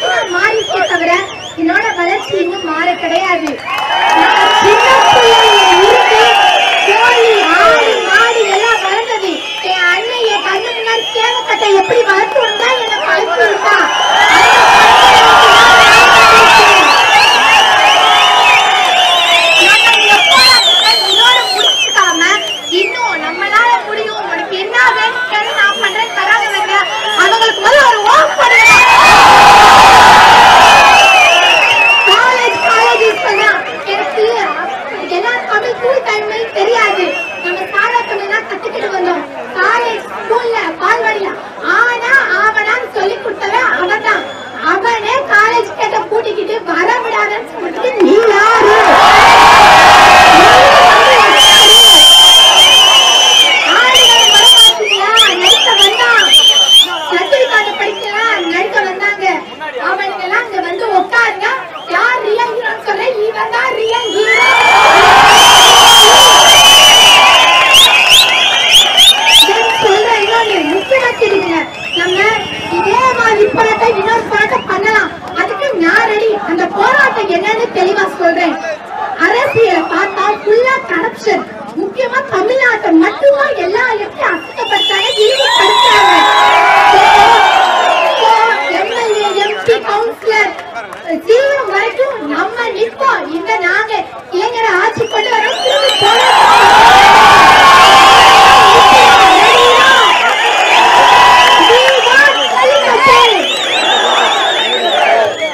மட்டும் மாறிக்கே தவிர என்னோட வளர்ச்சி இன்னும் மாற கிடையாது. சின்ன பிள்ளையில இருந்து கோழி ஆடு மாடு எல்லாம் வளர்ந்தது. என் அண்ணன் என் கண்ணு முன்னாடி கேவக்கட்டை எப்படி வளர்த்து வந்தா என்ன பழக்கி விட்டா. இன்னும் நம்மளால முடியும், உனக்கு என்ன வேணும் நான் பண்றேன் தராதவங்க அவங்களுக்கு முதல்ல ஒரு ஓப் பண்ணுங்க. எனக்கு எல்லா தமிழ் ஸ்கூல் டைம்ல தெரியாது. நம்ம சாரா தமிழ் தான் கத்துக்கிட்டு வந்தோம். காலேஜ் ஸ்கூல்ல பால்வாடியா ஆனா ஆவனான்னு சொல்லி கொடுத்தவன் அவன் தான். அவனே காலேஜ் கேட்ட கூட்டிக்கிட்டு வர விடாதன்னு சொல்லிட்டு நீ யாரு? முக்கியமா தமிழ்நாட்டை மட்டுமா எல்லா எப்படி அசுத்தப்பட்டாங்க எம்எல்ஏ எம்பி கவுன்சிலர் சிஎம் வரைக்கும் நம்ம நிற்போம். இந்த நாங்க இளைஞரை ஆட்சி கொண்டு வரோம்.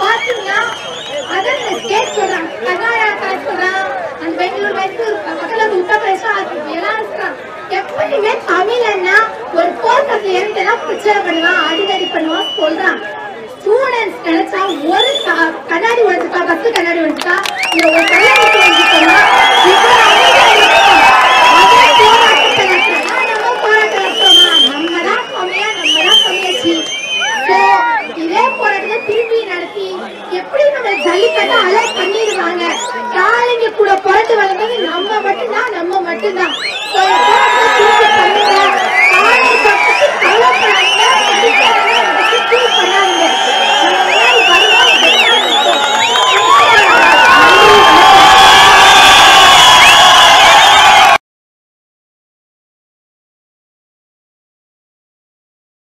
பாத்தீங்கன்னா அதர் ஸ்டேட் சொல்றாங்க, கர்நாடகா சொல்றாங்க, அந்த பெங்களூர் பக்கத்துல உத்தரப்பிரதேசம் எல்லாம் இருக்காங்க. எப்படியுமே தமிழன்னா ஒரு போர்க்கத்துல இறந்துதான் பிரச்சனை பண்ணுவான், அடிதடி பண்ணுவான் சொல்றான். ஸ்டூடெண்ட்ஸ் நினைச்சா ஒரு கண்ணாடி உழைச்சுக்கா, பத்து கண்ணாடி உழைச்சுக்கா, இல்ல ஒரு கண்ணாடி உழைச்சுக்கா, அதே போராட்டத்தை நடத்தா நம்ம போராட்டம் நடத்தோமா? நம்மதான் கம்மியா, நம்மதான் கம்மியாச்சு. இதே போராட்டத்தை திரும்பி நடத்தி எப்படி நம்ம ஜல்லிக்கட்டை அலர்ட் பண்ணிடுவாங்க. காலைங்க கூட புரட்டு வளர்ந்தது நம்ம மட்டும்தான்.